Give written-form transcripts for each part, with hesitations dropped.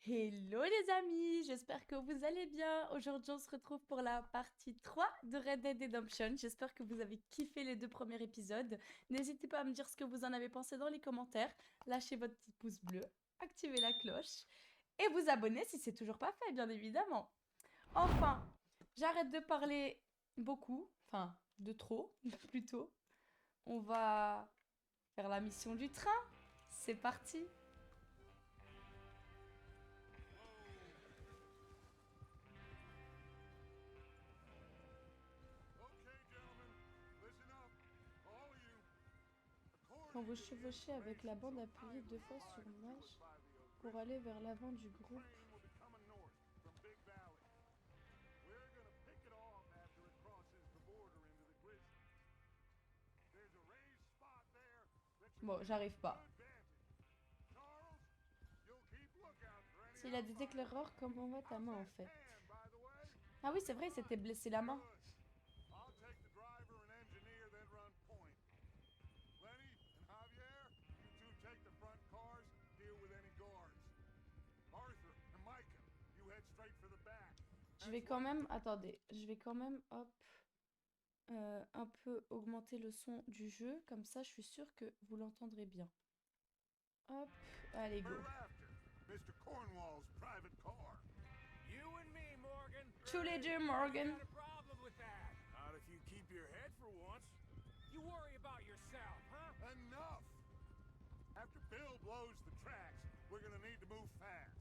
Hello les amis, j'espère que vous allez bien. Aujourd'hui, on se retrouve pour la partie 3 de Red Dead Redemption. J'espère que vous avez kiffé les deux premiers épisodes. N'hésitez pas à me dire ce que vous en avez pensé dans les commentaires. Lâchez votre petit pouce bleu, activez la cloche et vous abonnez si c'est toujours pas fait, bien évidemment. Enfin, j'arrête de parler beaucoup, enfin de trop plutôt. On va faire la mission du train. C'est parti. Quand vous chevauchez avec la bande, appuyez deux fois sur Mash pour aller vers l'avant du groupe. Bon, j'arrive pas. S'il a des éclaireurs, comment va ta main en fait? Ah oui, c'est vrai, il s'était blessé la main. Je vais quand même, attendez, je vais quand même, hop, un peu augmenter le son du jeu, comme ça je suis sûre que vous l'entendrez bien. Hop, allez go. Mr. Cornwall's private car. You and me, Morgan. Tous les deux, Morgan. Got a problem with that. Not if you keep your head for once. You worry about yourself, huh? Enough! After Bill blows the tracks, we're gonna need to move fast.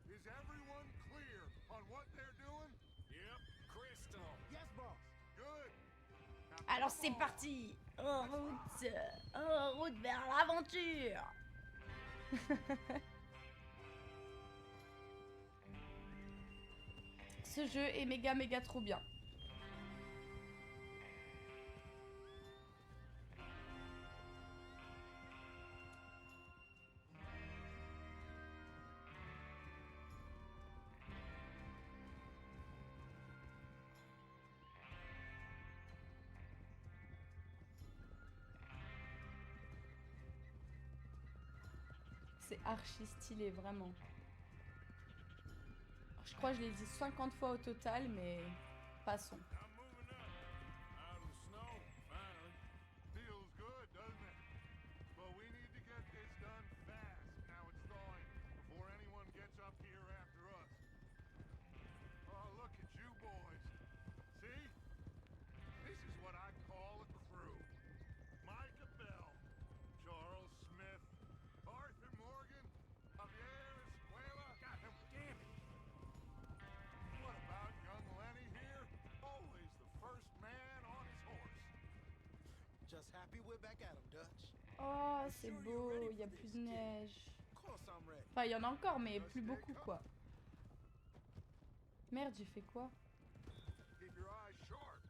Is everyone clear on what they're doing? Yep. Crystal. Yes, boss. Good. Now Alors come c'est on. parti. En route vers l'aventure. Ce jeu est méga trop bien. C'est archi stylé, vraiment. Je crois que je l'ai dit 50 fois au total, mais passons. I'm moving up. Out of the snow, finally. Feels good, doesn't it? But we need to get this done fast. Now it's thawing before anyone gets up here after us. Oh, look at you boys. See? This is what I call a crew. Micah Bell, Charles Smith, Arthur Morgan, Javier Escuela. God damn it. What about young Lenny here? Always the first man on his horse. Just happy we're back at 'em, Dutch. Oh, c'est beau, il y a plus de neige. Of course I'm ready. Enfin, il y en a encore, mais Just plus stay beaucoup, calm. quoi. Merde, j'ai fait quoi? Keep your eyes sharp.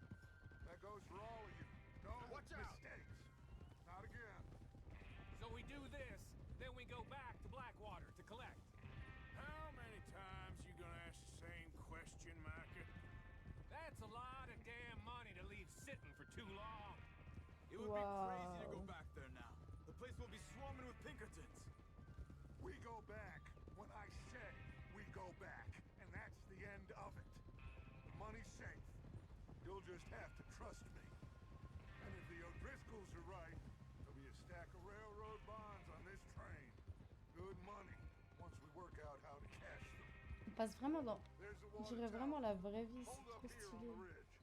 That goes for all of you. Don't Watch out. mistakes. Not again. So we do this, then we go back to Blackwater to collect. How many times you gonna ask the same question, Micah? That's a lot of damn money to leave sitting for too long. It would be crazy to go Wow. back there now. The place will be swarming with Pinkertons. We go back when I say we go back, and that's the end of it. The money's safe. You'll just have to trust me. And if the O'Driscolls are right, there'll be a stack of railroad bonds on this train. Good money once we work out how to cash them. On passe vraiment dans... There's the On water dirait vraiment tower. la vraie vie, c'est Hold up trop here on stylé. the ridge.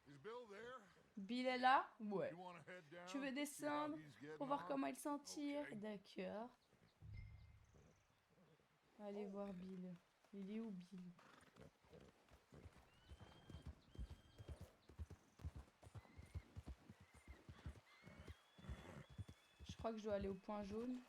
Is Bill there? Bill est là? Ouais. You wanna head down? Tu veux see how descendre he's getting pour voir on? comment il s'en tire? Ok. D'accord. Allez voir Bill. Il est où, Bill? Je crois que je dois aller au point jaune.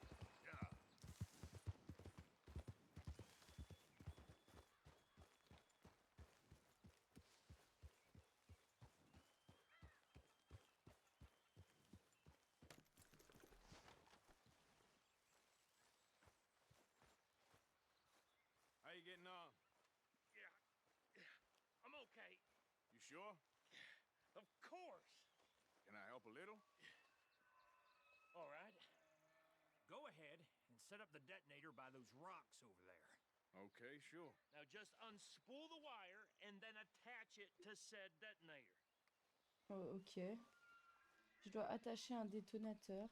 How you getting on? I'm okay. You sure? Of course. help a little? All right. Go ahead and set up the detonator by those rocks over there. Okay, sure. Now just unspool the wire and then attach it to said detonator. Oh, ok. Je dois attacher un détonateur.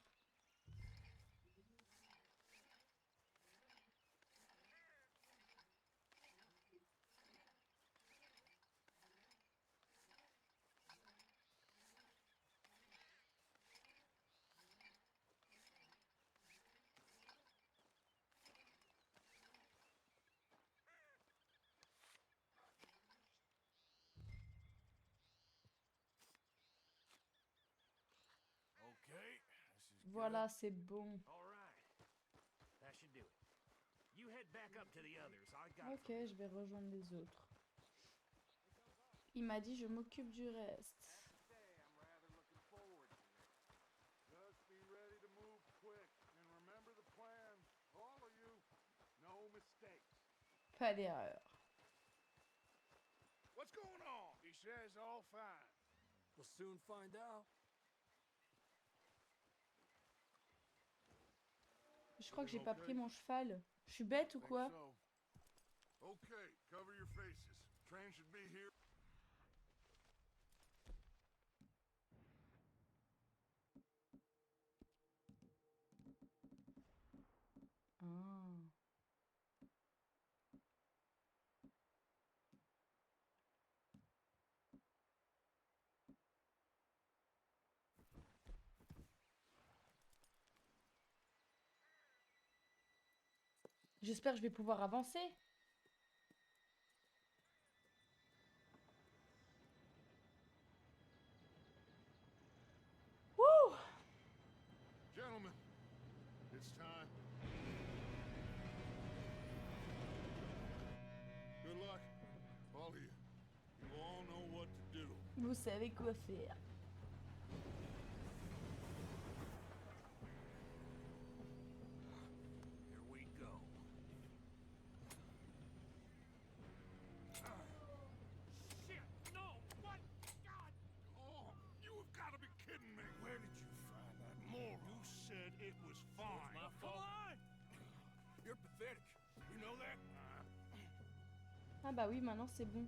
Okay, this is Voilà, c'est bon. All right. That should do it. You head back up to the others. I got Ok, je vais rejoindre les autres. Il m'a dit je m'occupe du reste. I'm rather looking forward to this. Just be ready to move quick and remember the plan. All of you, no mistakes. Pas d'erreur. What's going on? He says all fine. We'll soon find out. Je crois que j'ai pas pris mon cheval. Je suis bête ou quoi? So. Okay, cover your faces. Train should be here. Ah. J'espère que je vais pouvoir avancer. Wouh! Gentlemen, it's time. Good luck, all of you. You all know what to do. Vous savez quoi faire. Here we go. Shit! No! What? God! Oh, you have got to be kidding me. Where did you find that moron? You said it was fine. My fault. Come on! You're pathetic. You know that? Ah bah oui, maintenant c'est bon.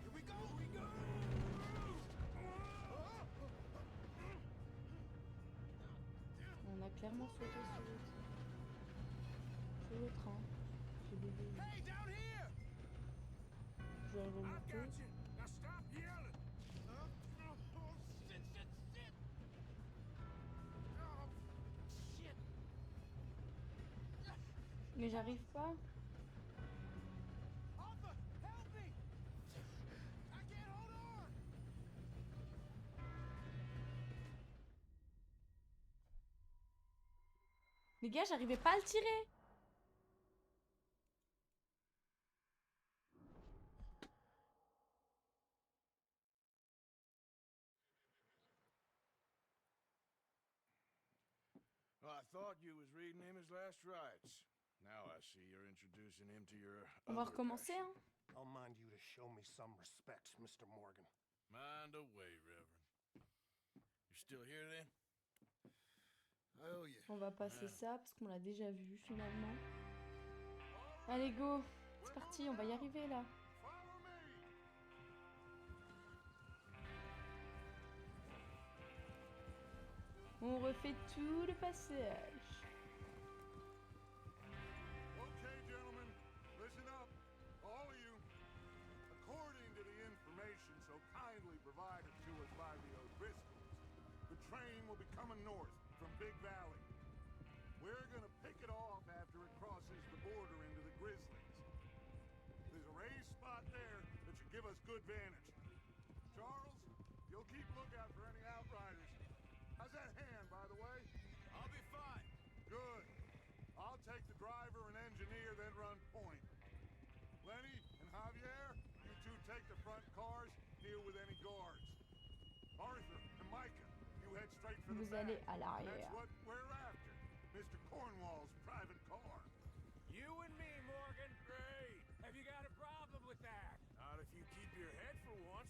Here we go! We go! On a clairement sauté sur le train. J'ai bébé. Hey, down here! Je vais I've remonter. got you. Now stop yelling. Oh, shit, shit, shit! Oh, shit! Mais j'arrive pas. Arthur, help me! I can't hold on! Les gars, j'arrivais pas à le tirer. Well, I thought you was reading him his last rites. Now I see you're introducing him to your On va other recommencer, passion. hein. I'll mind you to show me some respect, Mr. Morgan. Mind away, Reverend. You still here then? Oh yeah. On va passer ça parce qu'on l'a déjà vu finalement. Allez, go. C'est parti, on va y arriver là. Follow me. On refait tout le passage. Okay, gentlemen, listen up, all of you. According to the information so kindly provided to us by the O'Driscolls, the train will be coming north from Big Valley. We're gonna pick it off after it crosses the border into the Grizzlies. There's a raised spot there that should give us good vantage. Charles, you'll keep lookout for any outriders. How's that hand, by the way? I'll be fine. Good. I'll take the driver and engineer, then run point. Lenny and Javier, you two take the front cars, deal with any guards. Arthur and Micah, you head straight for the Vous back. allez à That's l'arrière. what we're after. Mr. Cornwall's private car. You and me, Morgan. Great. your head for once.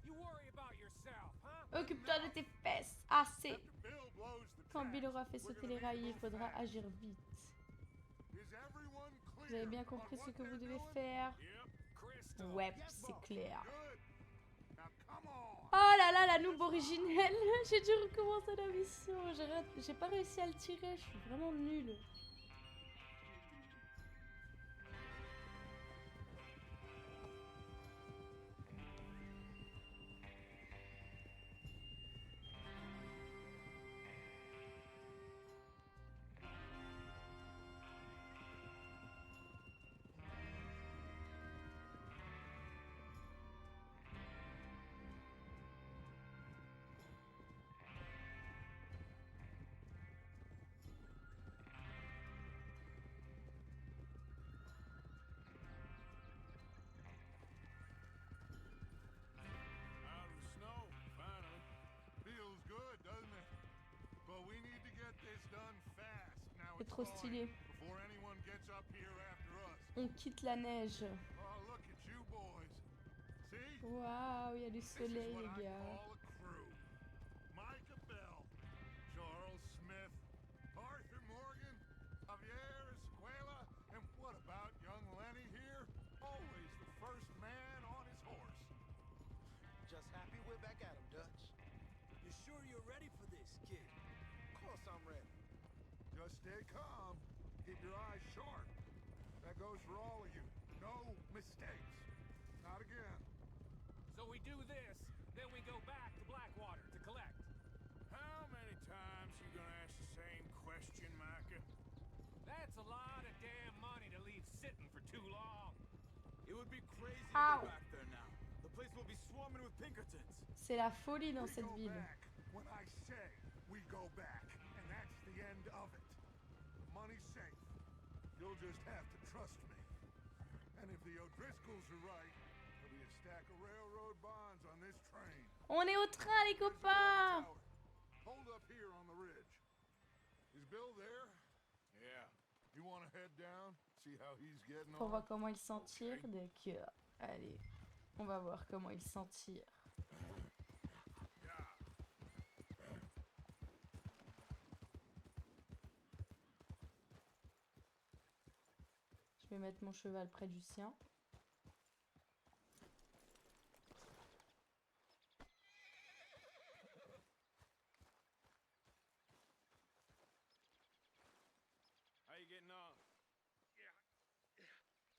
You worry about yourself, huh? Occupe-toi de tes fesses. Assez. After Bill blows the Quand Bill tracks, aura fait we're sauter gonna les need to rails, il move faudra fast. agir vite. Is everyone Vous clear avez bien on compris ce what que vous they're devez doing? faire? Yep. Crystal. Ouais, Yes, c'est boss. clair. Good. Now come on. Oh là là, la noob originelle. J'ai dû recommencer la mission. J'ai pas réussi à le tirer. Je suis vraiment nulle. Out of the snow, finally. Feels good, doesn't it? But we need to get this done fast. Now C'est it's trop thawing stylé. before anyone gets up here after us. On quitte la neige. Oh, look at you boys. See? Waouh, il y a du This is soleil, what les I gars. call a crew. Micah Bell, Charles Smith, Arthur Morgan, Javier Escuela, and what about young Lenny here? Always the first man on his horse. Just happy we're back at him, Dutch. You sure you're ready for this, kid? Of course I'm ready. Just stay calm. Keep your eyes sharp. That goes for all of you. No mistakes. Not again. So we do this, then we go back to Blackwater to collect. How many times you gonna ask the same question, Micah? That's a lot of damn money to leave sitting for too long. It would be crazy to Ow. go back there now. The place will be swarming with Pinkertons. C'est la folie dans We cette go ville. back when I say we go back, and that's the end of it. The money's safe. You'll just have to trust me. And if the O'Driscolls are right, there'll be a stack of railroad bonds on this train. On est au train, les copains. Tower. Hold up here on the ridge. Is Bill there? Yeah. You want to head down? See how he's getting Pour on? voir comment il s'en tire. D'accord. Allez, on va voir comment il s'en tire. Je vais mettre mon cheval près du sien. How you getting on?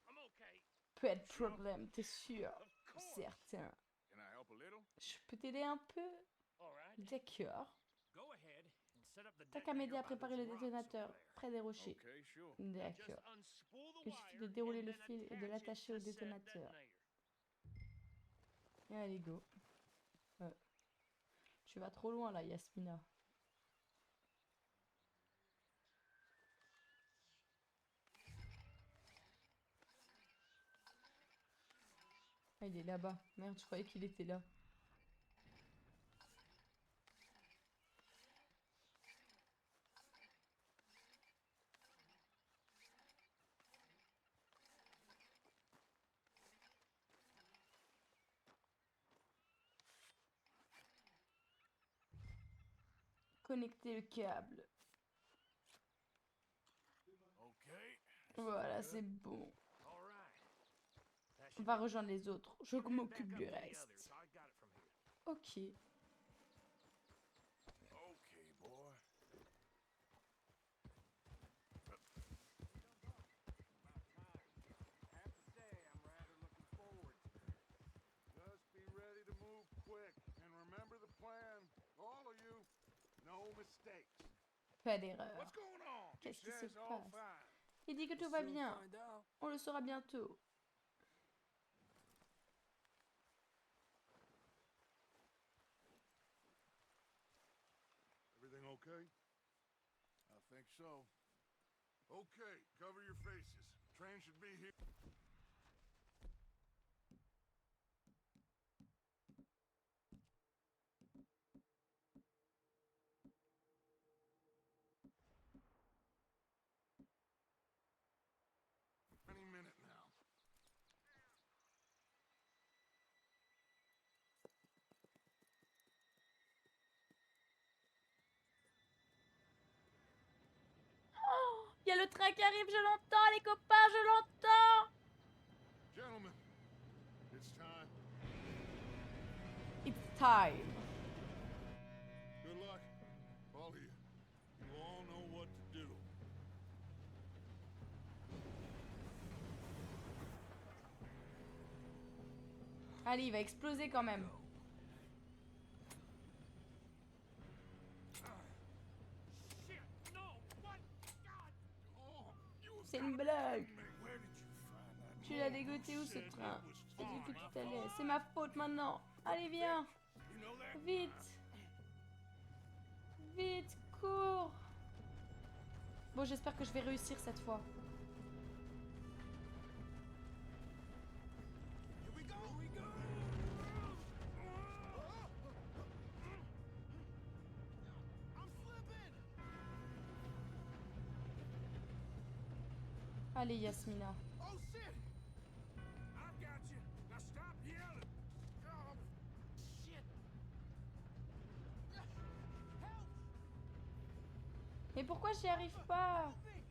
I'm okay. Peut être problème, t'es sûr? Of course. Certain. Can I help a little? Je peux t'aider un peu? All right. D'accord. Go ahead and set up the T'as qu'à m'aider detonator à by préparer le those rocks détonateur over there. près des rochers. Okay, sure. Just D'accord. unspool the Il suffit de wire dérouler and le then fil et de attach l'attacher au it to said détonateur. detonator. Allez, go. Tu vas trop loin là, Yasmina. Ah, il est là-bas. Merde, je croyais qu'il était là. Connecter le câble. Okay. Voilà, c'est bon. All right. That On should va be- rejoindre les autres. Je You head m'occupe back du up to the reste. others. I got it from here. Ok. Okay, boy. I have to say, I'm rather looking forward to it. Just be ready to move quick. And remember the plan. All of you. No mistakes. Pas d'erreur. What's going on? He Qu'est-ce qui se says all passe? fine. Il dit que tout We'll va soon bien. find out. On le saura bientôt. Everything okay? I think so. Okay, cover your faces. Train should be here. Any minute now. le train qui arrive, je l'entends, les copains, je l'entends. Gentlemen, it's time. It's time. Good luck, all of you. You all know what to do. Allez, il va exploser quand même. Shit! No! What? God! Oh, you C'est une blague. where did you find that? Tu l'as dégoté où ce train? J'ai dit que tu t'allais. C'est ma faute maintenant. Allez, viens. You know that? Vite. Vite, cours. Bon, j'espère que je vais réussir cette fois. Here we go. I'm slipping. Allez, Yasmina. Oh shit. I've got you! Now stop yelling! Oh shit. Help. Mais pourquoi j'y arrive pas? Oh shit.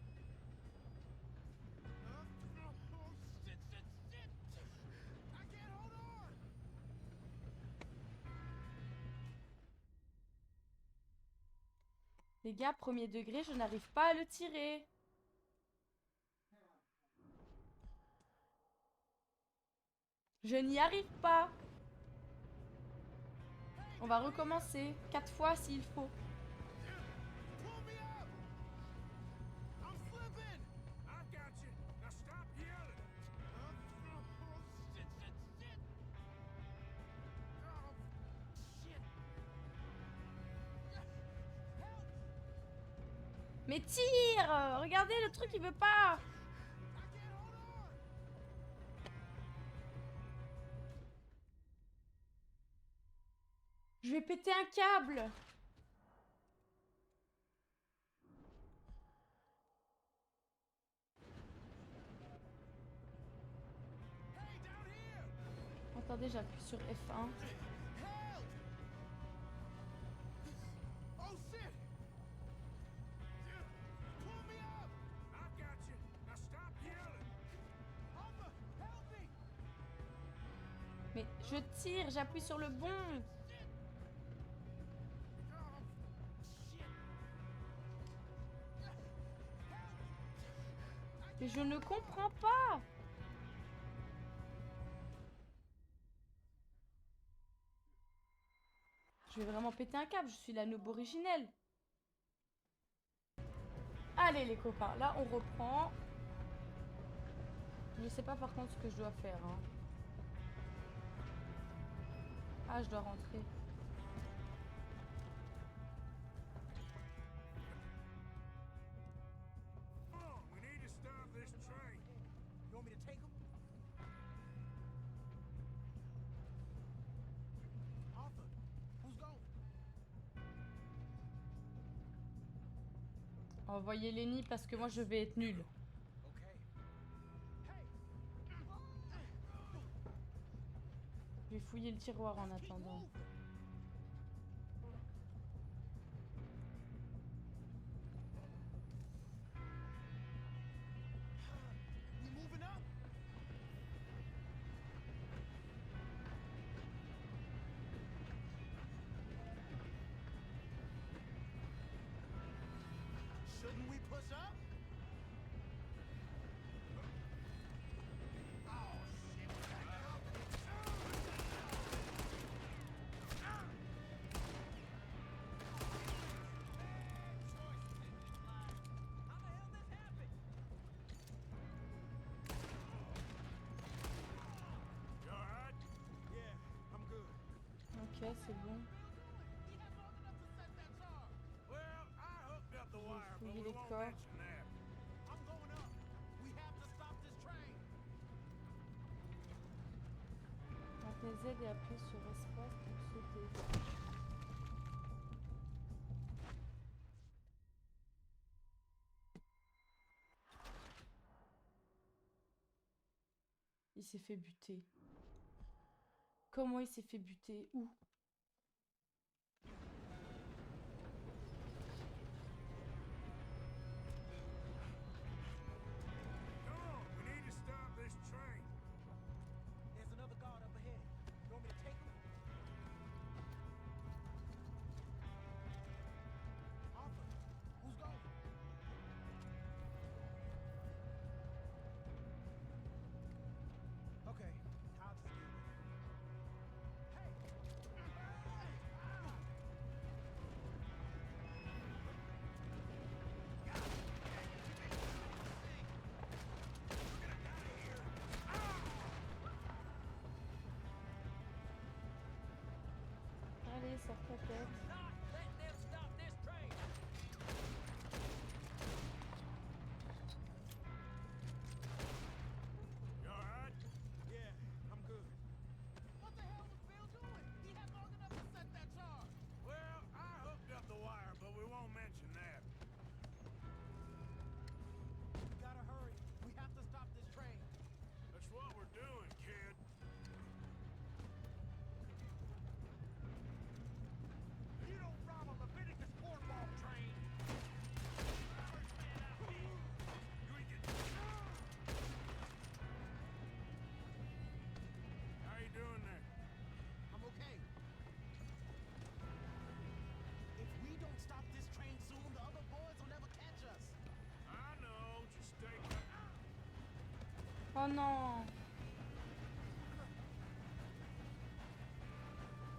I can't hold on. Les gars, premier degré, je n'arrive pas à le tirer. Je n'y arrive pas. On va recommencer 4 fois s'il faut. Pull me up. I'm slipping. I've got you! Now stop yelling! Oh shit. Oh shit. Help. Mais tire! Regardez, le truc il veut pas. I can't hold on. Je vais péter un câble. Hey, down here. Attendez, j'appuie sur F1. Help. Oh shit. Pull me up. I've got you! Now stop yelling! Hummer, help me. Mais je tire, j'appuie sur le bon. Oh shit. Mais je ne comprends pas. Je vais vraiment péter un câble, je suis la noob originelle. Allez les copains, là on reprend. Je sais pas par contre ce que je dois faire. Hein. Ah, je dois rentrer. We need to stop this train! You want me to take him? Arthur, who's going? Envoyez Lenny parce que moi je vais être nulle. Okay. Hey. Je vais fouiller le tiroir en attendant. We moving up? Shouldn't we push up? Oh shit. How the hell this happened? You alright? Yeah, I'm good. Ok, c'est bon. We had long enough to set that charge. Well, I hooked up the wire, but fouiller we les won't corps. mention that. I'm going up. We have to stop this train. Maintenez Z et appuyez sur espace pour sauter. Il s'est fait buter. Comment il s'est fait buter? Où? Peut-être. Not let them stop this train. You alright? Yeah, I'm good. What the hell was Bill doing? He had long enough to set that charge. Well, I hooked up the wire, but we won't mention that. We gotta hurry. We have to stop this train. That's what we're doing, kid. You don't rob a Leviticus cornball train. You ain't get... How you doing there? I'm okay. If we don't stop this train soon, the other boys will never catch us. I know, just stay... Oh non.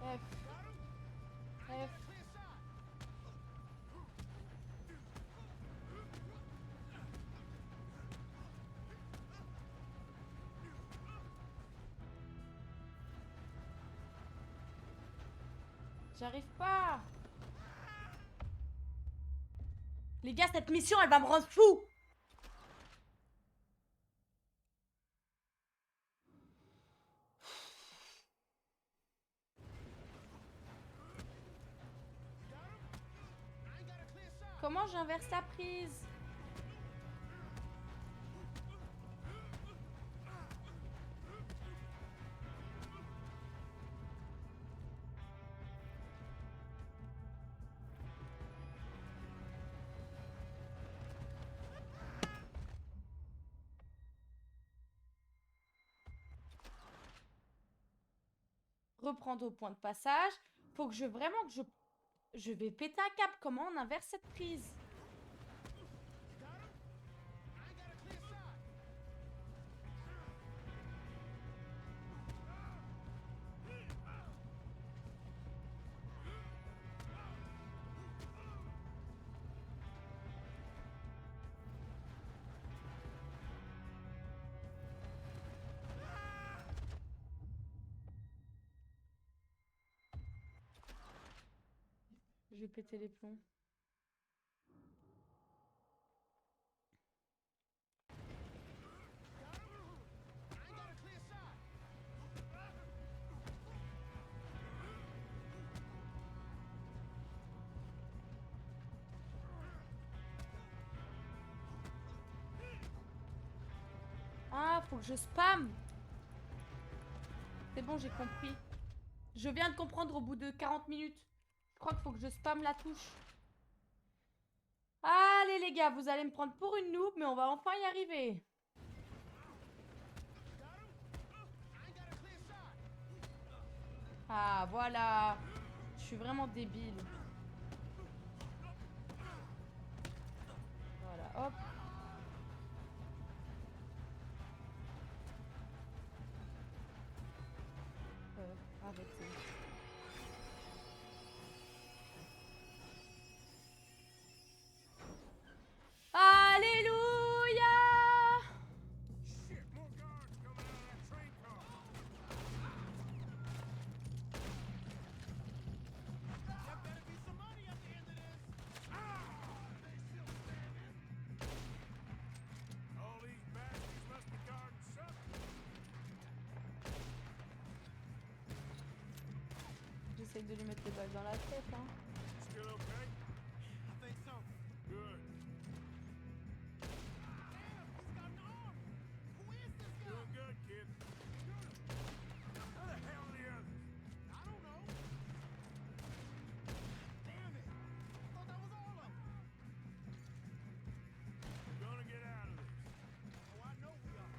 F. F. Clear shot. J'arrive pas. Les gars, cette mission, elle va me rendre fou. I ain't got a clear shot. Comment j'inverse la prise? Reprendre au point de passage. Faut que je vraiment que je vais péter un câble. Comment on inverse cette prise? I ain't got a clear shot. Je vais péter les plombs. I ain't got a clear shot. Ah, faut que je spam. C'est bon, j'ai compris. Je viens de comprendre au bout de 40 minutes. Je crois qu'il faut que je spam la touche. Allez les gars, vous allez me prendre pour une noob, mais on va enfin y arriver. I ain't got a clear shot. Ah, voilà. Je suis vraiment débile. Voilà, hop. Arrêtez. Alléluia! Shit, more guards coming out of that train car. There better be some money at the end of this. They still standing? All these bastards must be guarding something. J'essaye de lui mettre les balles dans la tête, hein. Still okay? I think so. Good. Damn, he's got an arm. Who is this guy? Doing good, kid. Where the hell are the others? I don't know. Damn it. I thought that was all of them. We're gonna get out of this. Oh, I know we are.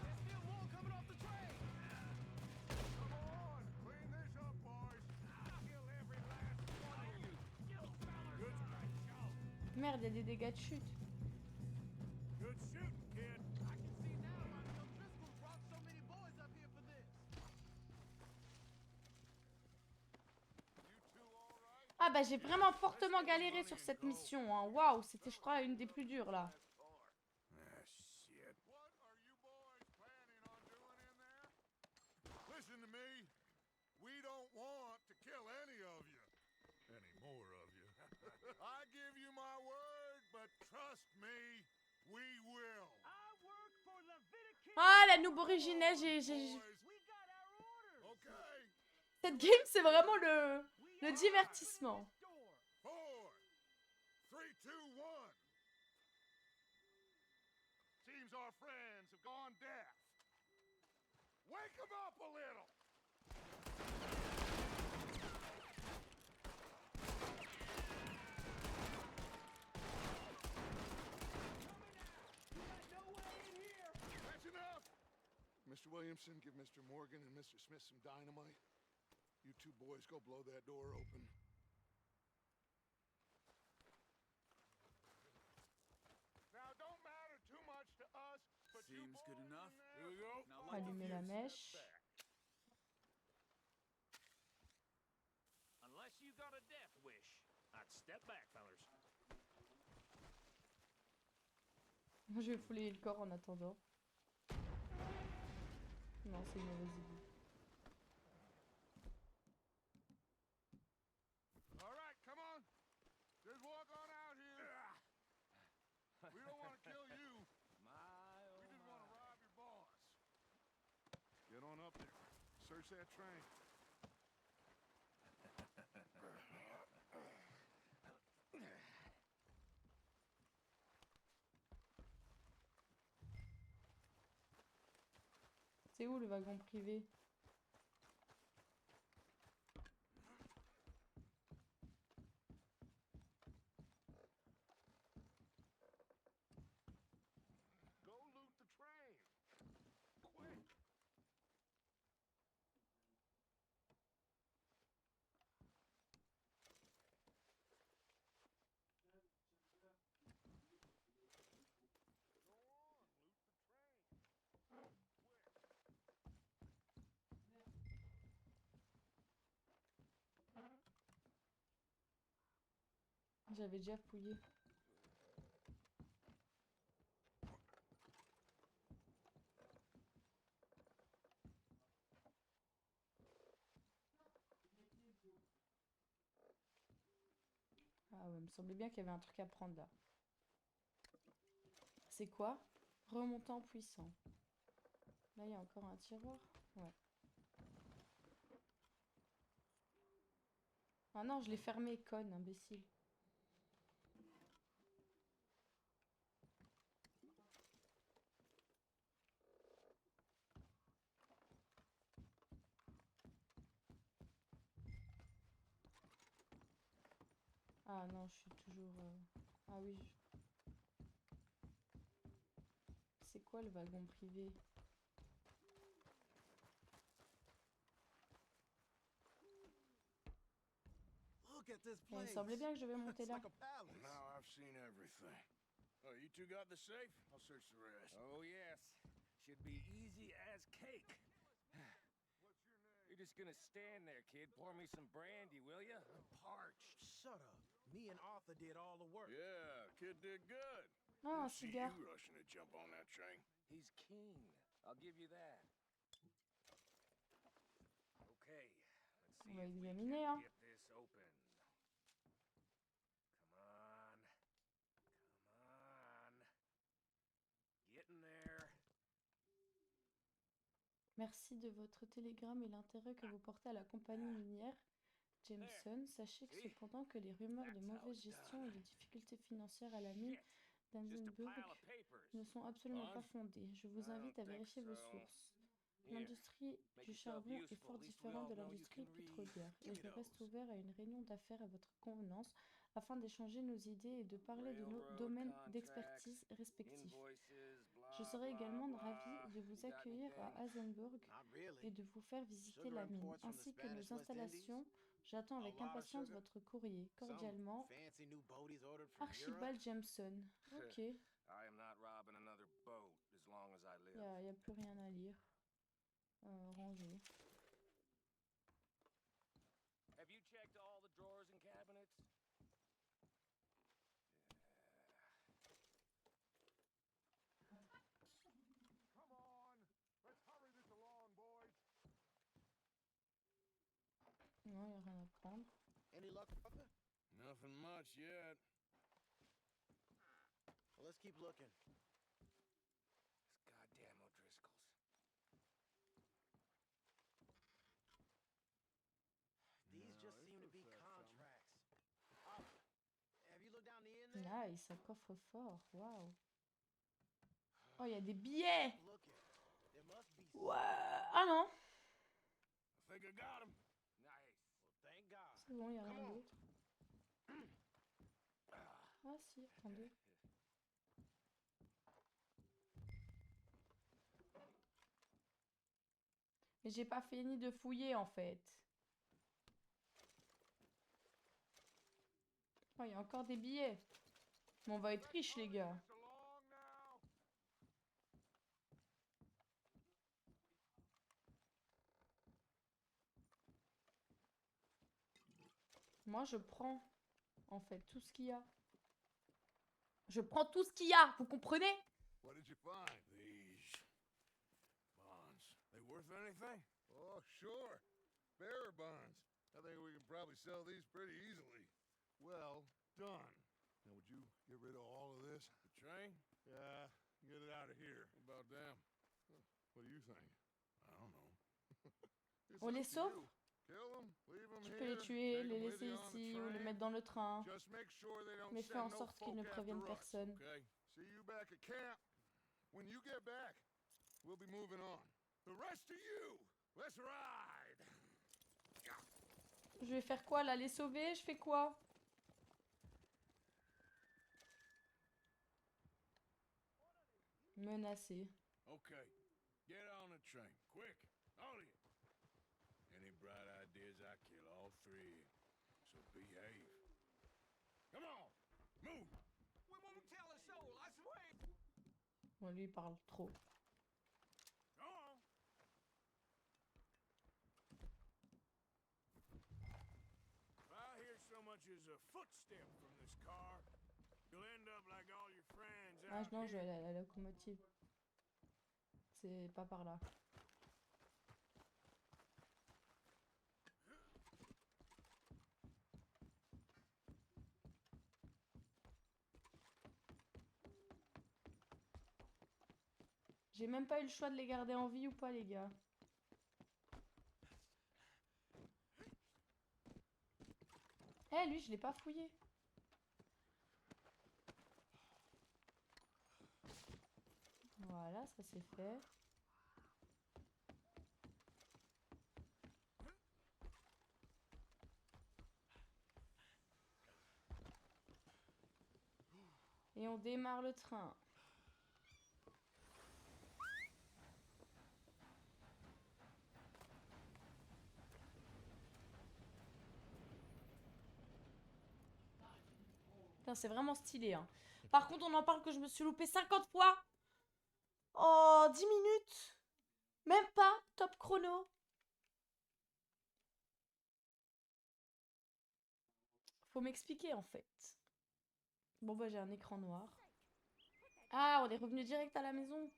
There's still more coming off the train. Come on, clean this up, boys. Kill every last one of you. Good, Merde, il y a des dégâts de chute. good shooting, kid. I can see now why Bill Driscoll brought so many boys up here for this. You two all right? Ah bah j'ai vraiment fortement galéré sur cette mission, hein. Waouh, c'était je crois une des plus dures là. Ah, shit. What are you boys planning on doing in there? Listen to me. We don't want to kill any of you. Any more of you. I give you my word, but trust me, we will. I work for Leviticus. Ah la noob originelle, Boys, We got our orders. okay. Cette game c'est vraiment le divertissement. 4, 3, 2, 1. Seems our friends have gone deaf. Wake them up a little. That's enough. Mr. Williamson, give Mr. Morgan and Mr. Smith some dynamite. You two boys go blow that door open. Now, don't matter too much to us, but you Seems good boys enough. in there, Here we go. Now both light the of Allumer you la step mèche. back. Unless you got a death wish, I'd step back, fellers. Je vais fouler le corps en attendant. Non, c'est une mauvaise idée. All right, come on. Just walk on out here. We don't want to kill you. We just want to rob your boss. Get on up there. Search that train. C'est où le wagon privé? Go loot the train. Quick. Go on, loot the train. J'avais déjà fouillé. Ah ouais, il me semblait bien qu'il y avait un truc à prendre là. C'est quoi? Remontant puissant. Là, il y a encore un tiroir. Ouais. Ah non, je l'ai fermé, conne, imbécile. Ah non, je suis toujours... Ah oui. C'est quoi le wagon privé? Look at this Il me place. semblait bien que je devais It's monter là. like a palace. Now I've seen everything. Oh, you two got the safe? I'll search the rest. Oh, yes. Should be easy as cake. What's your name? You're just gonna stand there, kid. Pour me some brandy, will ya? I'm parched. Shut up. Me and Arthur did all the work. Yeah, kid did good. Ah, un See cigare. you rushing to jump on that train. He's keen. I'll give you that. Okay, let's see On va if we examiner, can hein. get this open. Come on. Come on. Getting there. Merci de votre télégramme et l'intérêt que vous portez à la compagnie minière Jameson. Sachez que cependant que les rumeurs de mauvaise gestion et de difficultés financières à la mine Just a d'Andenburg pile of papers. ne sont absolument pas fondées. Je vous I invite à don't think vérifier vos so. sources. Here, L'industrie make du yourself charbon est useful. fort At least we différente de all know you l'industrie can read. pétrolière Give et me je reste those. ouvert à une réunion d'affaires à votre convenance afin d'échanger nos idées et de parler de nos Railroad domaines contracts, d'expertise respectifs. invoices, Je blah, serai blah, également blah. ravi de vous You got accueillir à anything? Hasenburg Not really. et de vous faire visiter Sugar la mine, imports from the ainsi que nos Spanish West Indies. installations. J'attends A avec lot of impatience sugar. votre courrier. Some Cordialement, fancy new boaties ordered from Europe. Archibald Jameson. Ok, I am not robbing another boat as long as I live. y a plus rien à lire. Rangé. Have you checked all the drawers and cabinets. Come on! Let's hurry this along, boys! Non, y a rien à prendre. Any luck, brother? Nothing much yet. Well, let's keep looking. This goddamn O'Driscolls. These just seem to be contracts. Have you looked down the end there? Nice, ça coffre fort. Waouh. Oh, il y a des billets. Look at it. There must be Ouais. Ah non. I think I got him. Nice. Well, thank God. C'est bon, il y a Come rien on. d'autre. Ah si, attendez. Mais j'ai pas fini de fouiller en fait. Oh, il y a encore des billets. Mais on va être riches les gars. This along now! Moi je prends en fait tout ce qu'il y a. Je prends tout ce qu'il y a, vous comprenez? What did you find? These bonds. They worth anything? Oh, sure. Bearer bonds. I think we can probably sell these pretty easily. Well done. Now, would you get rid of all of this? The train? Yeah, get it out of here. What about them? What do you think? I don't know. It's On up les to sauve? you. Kill them, leave them Tu here, peux les tuer, take les 'em with laisser you on the ici ou les train. mettre dans le train. Just make sure they don't Mais fais en send no sorte qu'ils ne folk préviennent after us. personne. Okay. See you back at camp. When you get back, we'll be moving on. The rest of you, let's ride. Je vais faire quoi là? Les sauver? Je fais quoi? Menacer. Okay. Get on the train. Quick. All of you. Any bright ideas, I kill all three. So behave. Come on. Move. We won't tell a soul, I swear. Bon, lui il parle trop. Go on. If I hear so much as a footstep from this car, you'll end up like all your friends Ah out non, je vais here. aller à la locomotive. C'est pas par là. J'ai même pas eu le choix de les garder en vie ou pas, les gars. Eh, lui, je l'ai pas fouillé. Voilà, ça c'est fait. Et on démarre le train. Putain, c'est vraiment stylé, hein. Par contre, on en parle que je me suis loupé 50 fois. Oh, 10 minutes. Même pas top chrono. Faut m'expliquer, en fait. Bon, bah, j'ai un écran noir. Ah, on est revenu direct à la maison.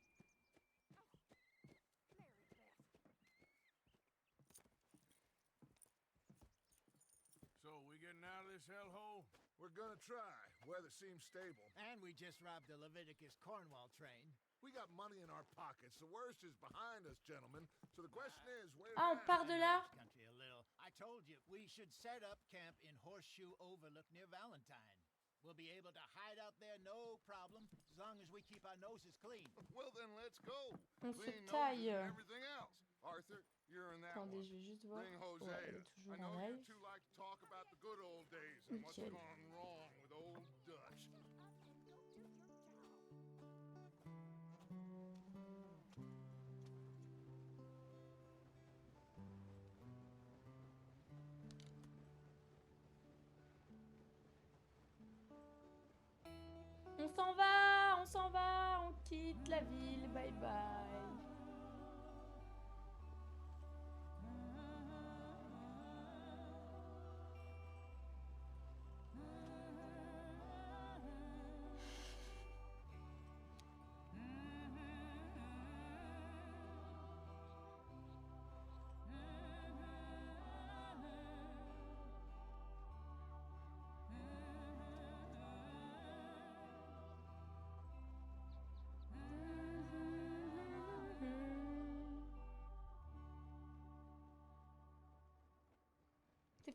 So, we getting out of this hellhole? We're gonna try. Weather seems stable. And we just robbed the Leviticus Cornwall train. We got money in our pockets. The worst is behind us, gentlemen. So the question is, where Ah, on now? part de là. This country a little. I told you, we should set up camp in Horseshoe Overlook near Valentine. We'll be able to hide out there no problem, as long as we keep our noses clean. Well, then let's go. On se Clean noses taille. and everything else. Arthur, you're in that Attendez, one. je vais juste voir. Bring Ouais, Hosea. elle est toujours I know en you live. two like to talk about the good old days and what's Nickel. gone wrong with old Dutch. On s'en va, on quitte la ville, bye bye.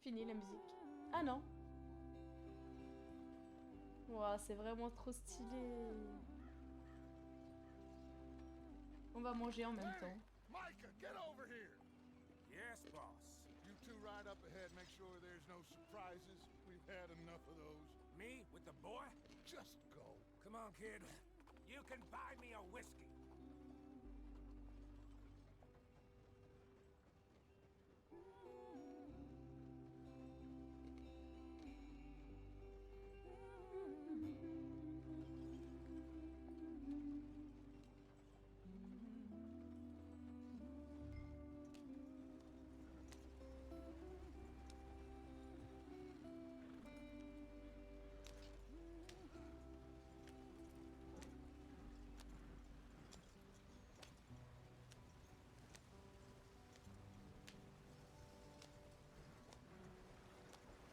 fini la musique. Ah non. Ouah, c'est vraiment trop stylé. On va manger en même temps. Micah, get over here! Yes, boss. You two ride up ahead, make sure there's no surprises. We've had enough of those. Me with the boy? Just go. Come on, kid. You can buy me a whiskey.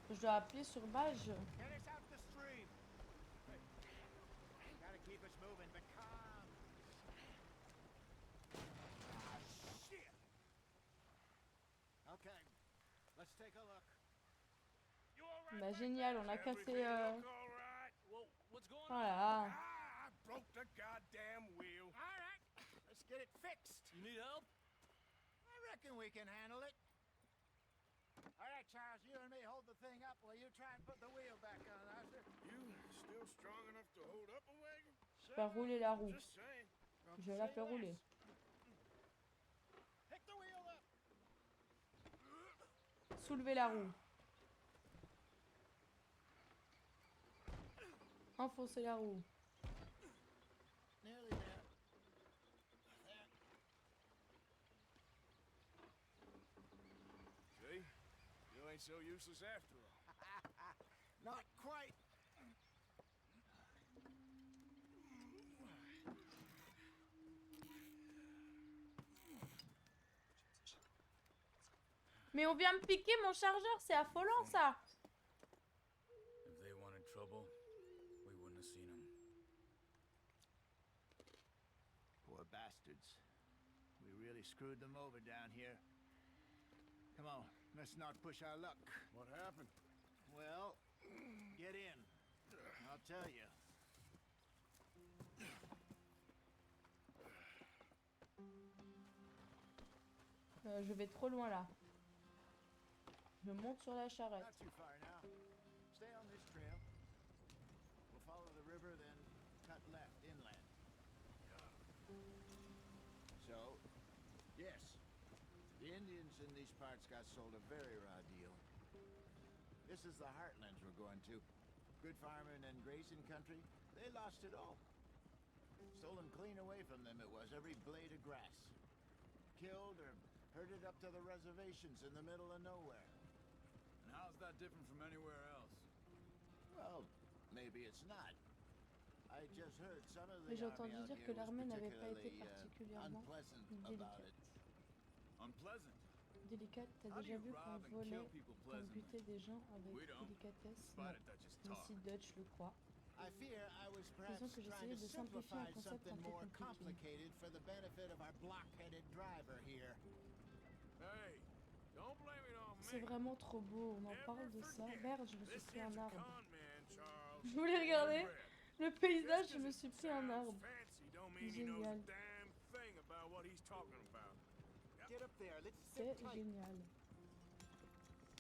Je dois appuyer sur badge. Get us out the stream. Gotta keep us moving, but calm. Ah, shit. Okay, let's take a look. You all right? Bah génial, on a cassé... Everything look all right? Well, what's going Voilà. Ah, I broke the goddamn wheel. All right, let's get it fixed. You need help? I reckon we can handle it. All right, Charles, you and me hold the thing up while you try and put the wheel back on, Arthur. You still strong enough to hold up a wagon? Je vais rouler la roue. Just saying. Je la fais rouler. Pick the wheel up. Soulever la roue. Enfoncer la roue. Nearly there. See? You ain't so useless after all. Not quite. Mais on vient me piquer mon chargeur, c'est affolant ça. If they wanted trouble, we wouldn't have seen them. Poor bastards. We really screwed them over down here. Come on, let's not push our luck. What happened? Well, get in. I'll tell you. Je vais trop loin là. Je monte sur la charrette. Not too far now. Stay on this trail. We'll follow the river, then cut left inland. So, yes, the Indians in these parts got sold a very raw deal. This is the heartlands we're going to. Good farming and grazing country. They lost it all. Stolen clean away from them it was, every blade of grass. Killed or herded up to the reservations in the middle of nowhere. And how's that different from anywhere else? Well, maybe it's not. I just heard some of the Mais j'ai army entendu out dire here que was l'armée n'avait pas été particularly, particulièrement unpleasant délicate. about it. Unpleasant. Délicate, t'as How do déjà you vu qu'on rob and volait, kill people qu'on pleasantly? butait des gens avec We don't. délicatesse? Spite Non. it, that just Mais talk. si Dutch le croit. I fear I was perhaps Disons que trying j'essayais to de simplifier un simplify concept un something peu more compliqué. complicated for the benefit of our block-headed driver here. Hey, don't blame it on me. C'est vraiment trop beau, on en parle de ça. Merde, je me suis This pris kid's un a arbre. con man, Charles. Je voulais regarder Inbred. le paysage, Just je me 'cause suis it pris un sounds arbre. fancy don't mean he knows a Génial. damn thing about what he's talking about. Get up there, let's C'est sit tight. génial.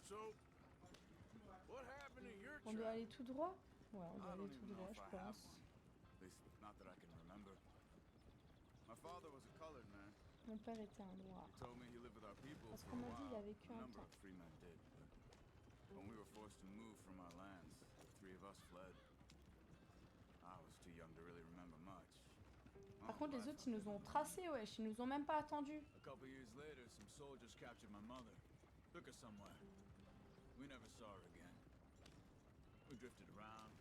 So, what happened to your On doit tribe? aller tout droit? Ouais, on doit I aller don't tout even know droit, if je I have pense. one. At least, not that I can remember. My father was a colored man. Mon père était un noir. He told me he lived with our people Parce for qu'on a m'a dit il a while. vécu A un number temps. of free men did, but when we were forced to move from our lands, the three of us fled. I was too young to really remember much. Par contre, les autres, ils nous ont tracés, wesh. Ils nous ont même pas attendus. A couple years later, some soldiers captured my mother. Took her somewhere. We never saw her again. We drifted around.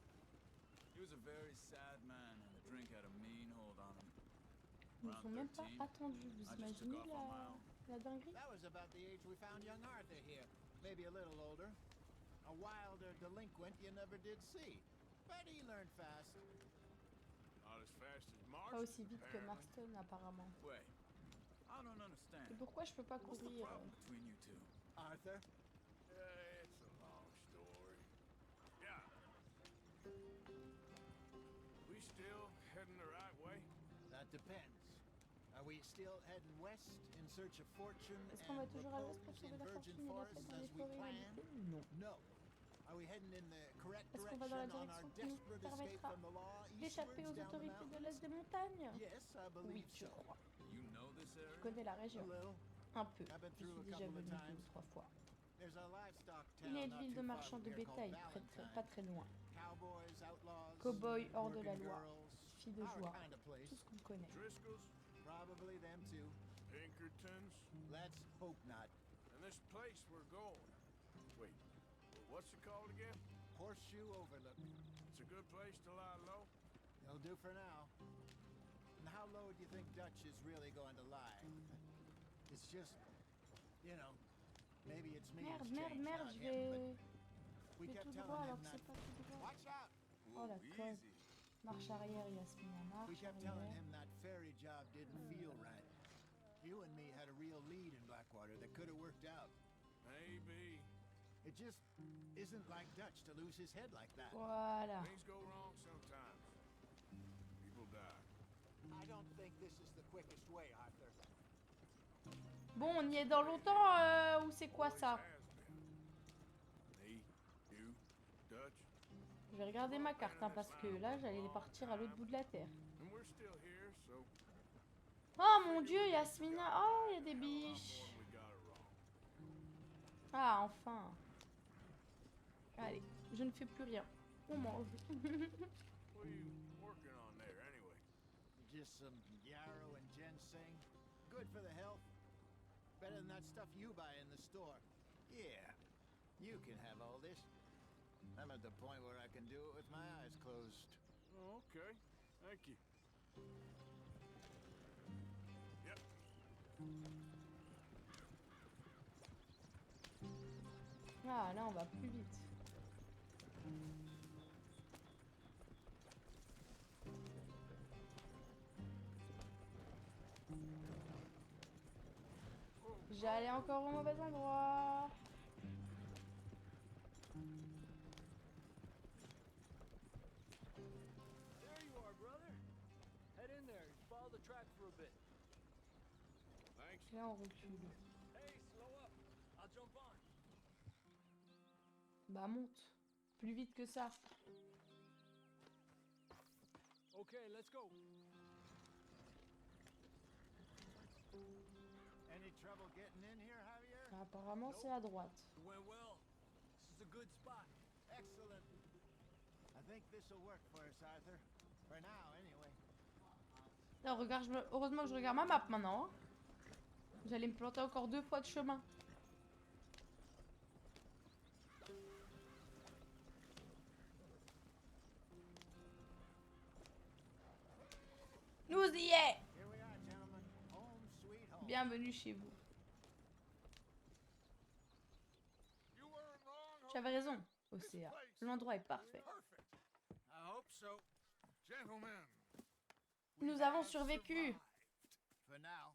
He was a very sad man, and the drink had a mean hold on him. Ils nous ont même pas attendus. Vous I just imaginez took off on my own. la dinguerie? That was about the age we found young Arthur here. Maybe a little older. A wilder delinquent you never did see. But he learned fast. Not as fast as March. Pas aussi vite que apparently. Marston, apparemment. Wait, I don't Et understand. pourquoi je peux pas What's the courir? problem between you two? Arthur? It's a still heading the right way? That depends. Are we still heading west in search of fortune Est-ce qu'on va and toujours à l'ouest pour repose in trouver la virgin fortune et la forests paix dans les as we forêts planned? inhabitées? Non. No. Are we heading in the correct Est-ce qu'on va dans la direction on our direction qui nous desperate escape permettra from the law d'échapper eastwards aux down the autorités de mountains? l'Est des montagnes? Yes, I Oui, believe je so. crois. You know this Je area? connais la A région. little. Un peu. I've been Je through suis a déjà couple of venue 2 ou times. 3 fois. There's a livestock Il y a town une not ville too de far marchands from de here called bétail, pas Valentine. très loin. Cowboys, outlaws, Cow-boys hors de la working loi, girls, filles de our joie, kind of place. tout ce qu'on connaît. Driscoll's? Probably them too. Pinkertons? Let's hope not. And this place we're going. Wait, what's it called again? Horseshoe Overlook. It's a good place to lie low. It'll do for now. And how low do you think Dutch is really going to lie? It's just, you know, maybe it's me Merde, who's merde, changed, merde, not je him, but vais... we je vais kept tout telling droit alors him que not. c'est pas tout droit. Watch out! Oh la conne. Easy. Marche arrière, Yasmina, We marche kept telling arrière. him that ferry job didn't feel right. You and me had a real lead in Blackwater that could have worked out. Maybe. It just isn't like Dutch to lose his head like that. Voilà. Things go wrong sometimes. People die. I don't think this is the quickest way, Arthur. Bon, on y est dans longtemps ou c'est quoi Always ça? has been. Me, you, Dutch, Je vais regarder ma carte hein, parce que là j'allais partir à l'autre bout de la terre. and we're still here, so Oh mon dieu, Yasmina. Oh, il y a des biches. we got it wrong. Ah, enfin. Allez, je ne fais plus rien. On mange. What are you working on there, anyway? Just some yarrow and ginseng. Good for the health. Better than that stuff you buy in the store. Yeah, you can have all this. I'm at the point where I can do it with my eyes closed. Oh, okay. Thank you. Yep. Ah, là on va plus vite. J'allais encore au mauvais endroit. There you are, brother. Head in there and follow the track for a bit. Thanks. Là on recule. Hey, slow up. I'll jump on. Bah monte. Plus vite que ça. Okay, let's go. Any trouble getting in here, Javier? Ah, apparemment c'est à droite. It went well. This is a good spot. Excellent. I think this will work for us, Arthur. For now, anyway. Là, regarde, heureusement que je regarde ma map maintenant. Hein. J'allais me planter encore 2 fois de chemin. Nous y est. Here we are, gentlemen. Home sweet home. Bienvenue chez vous. You weren't wrong. J'avais raison, Océa. L'endroit est parfait. Perfect. I hope so. Gentlemen, Nous avons survécu. For now.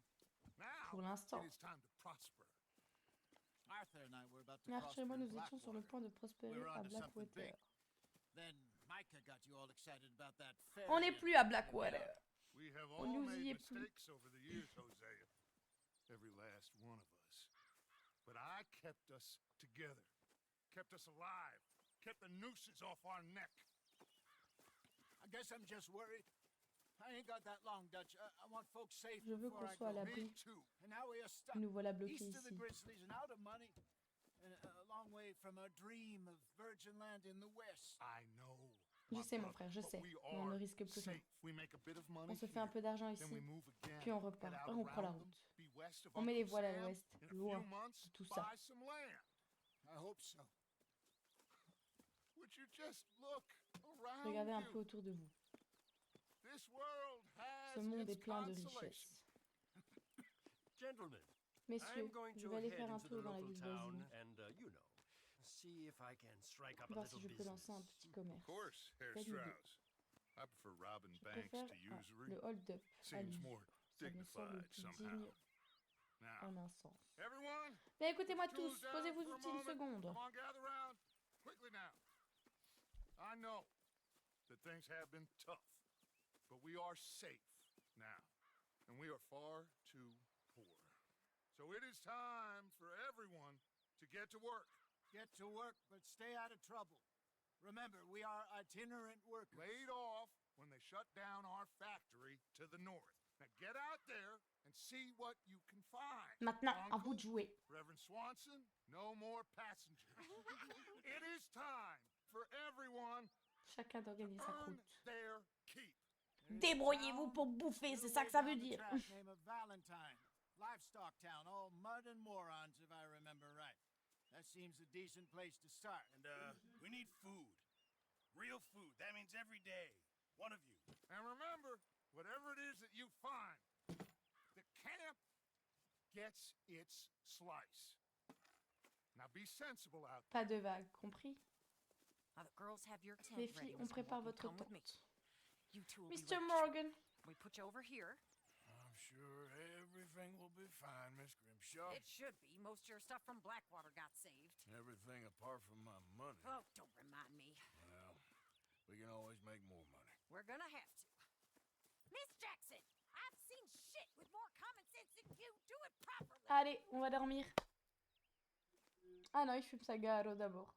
now Pour l'instant. it is time to prosper. Arthur and I were about to Archer et moi, prosper in nous étions sur le Blackwater. point de prospérer We're à on to something Blackwater. big. Then Micah got you all excited about that ferry. On n'est plus à Blackwater. We have On all nous y made est plus. mistakes over the years, Hosea. Every last one of us. But I kept us together. Kept us alive. Kept the nooses off our neck. I guess I'm just worried. I ain't got that long, Dutch. I want folks safe Je veux before qu'on I soit à go. l'abri. Me too. And now we are stuck Nous voilà bloqués east of the ici. Grizzlies and out of money. And a long way from our dream of virgin land in the west. I know. Je my sais, mon brother, frère, je but sais. we Mais on ne are risque plus rien. safe. We make a bit of money On se fait un here, peu d'argent then we ici, move again, puis on head repart. out On reprend la around route. them, be west of On met les Uncle voiles à Sam, l'ouest, in a few loin months, de tout ça. buy some land. I hope so. Would you just look around Regardez un you? peu autour de vous. This world has Ce monde est its plein de consolation. richesses. Gentlemen, Messieurs, I'm going je to vais aller head faire un into the tour dans la local ville town voisine. and, you know, see if I can strike up a Voir little si je peux business. lancer un petit commerce. Of course, Herr Bonne idée. Strauss. I prefer robbing Je banks préfère to usury. le hold-up à Seems l'usure. more Ça me semble dignified plus somehow. digne Now, en un sens. everyone, Mais écoutez-moi tools tous, down posez-vous for a outils une moment. seconde. Come on, gather round. Quickly now. I know that things have been tough. but we are safe now, and we are far too poor. So it is time for everyone to get to work. Get to work, but stay out of trouble. Remember, we are itinerant workers. Laid off when they shut down our factory to the north. Now get out there and see what you can find. Maintenant, à vous Uncle, de jouer. Reverend Swanson, no more passengers. It is time for everyone Chacun d'organiser sa earn croûte. their keep. Débrouillez-vous pour bouffer, c'est ça que ça veut dire. Name of Valentine. Livestock town, all mud and morons, if I remember right. That seems a decent place to start. And, we need food. Real food. That means every day. One of you. And remember, whatever it is that you find, the camp gets its slice. Now be sensible out there. Pas de vague, compris? Now the girls have your tent Les ready, filles, on Miss prépare Morgan. votre Come with me. tente. You two will be Mr. ready. Morgan. We put you over here. I'm sure everything will be fine, Miss Grimshaw. It should be. Most of your stuff from Blackwater got saved. Everything apart from my money. Oh, don't remind me. Well, we can always make more money. We're gonna have to. Miss Jackson, I've seen shit with more common sense than you. Do it properly. Allez, on va dormir. Ah non, il fume sa garo d'abord.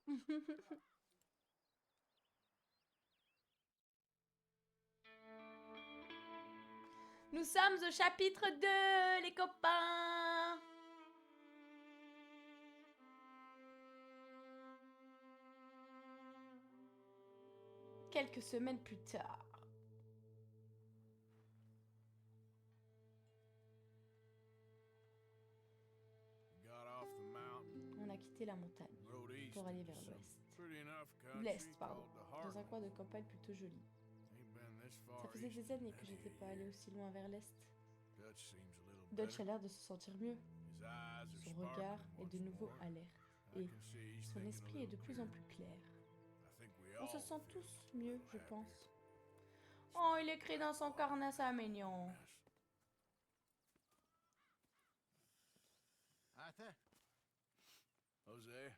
Nous sommes au chapitre 2, les copains. Quelques semaines plus tard. Got off the mountain, On a quitté la montagne rode east pour aller into vers some l'ouest. pretty enough country L'est, pardon. called the Dans un Heartland. coin de campagne plutôt joli. Ain't been this far Ça faisait east des années in que j'étais many pas allée years. aussi loin vers l'est. Dutch seems a little Dutch a better. l'air de se sentir mieux. His eyes are Son regard sparkling est de once nouveau more. alerte. I Et can see he's son thinking a esprit est de little plus en clearer. plus clair. I think we On se all sent feel tous a mieux, little je happier. pense. Oh, il écrit dans son carnet, ça mignon. Yes. Arthur? Jose,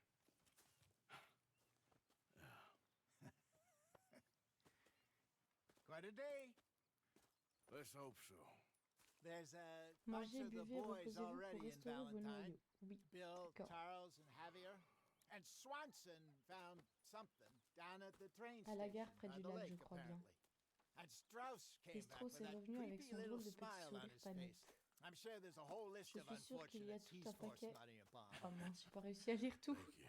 Quite a day. let's hope so. There's a bunch Mangez, of the buvez, boys reposez-vous pour already in restaurer vos Valentine. noyaux. Oui, Bill, d'accord. Charles, and Javier. And Swanson found something down at the train À la station gare près by du the lac, lake, je crois bien. apparently. And Strauss Et came back Strauss with est that revenu avec creepy son little drôle de petit smile on sourire his panique. face. I'm sure there's a whole list Je of suis sûre qu'il y a unfortunates tout he's un forced paquet. money upon. Oh mince, j'ai pas réussi à lire tout. Thank you.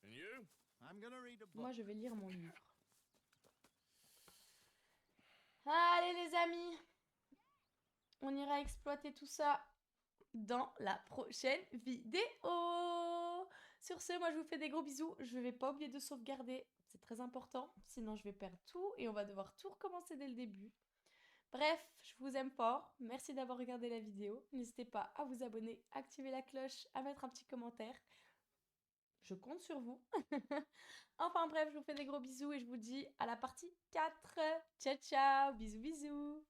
And you? I'm gonna read a book. Moi, je vais lire mon livre. Allez, les amis. On ira exploiter tout ça dans la prochaine vidéo. Sur ce, moi, je vous fais des gros bisous. Je ne vais pas oublier de sauvegarder. C'est très important. Sinon, je vais perdre tout et on va devoir tout recommencer dès le début. Bref, je vous aime fort. Merci d'avoir regardé la vidéo. N'hésitez pas à vous abonner, activer la cloche, à mettre un petit commentaire. Je compte sur vous. Enfin bref, je vous fais des gros bisous et je vous dis à la partie 4. Ciao, ciao. Bisous, bisous.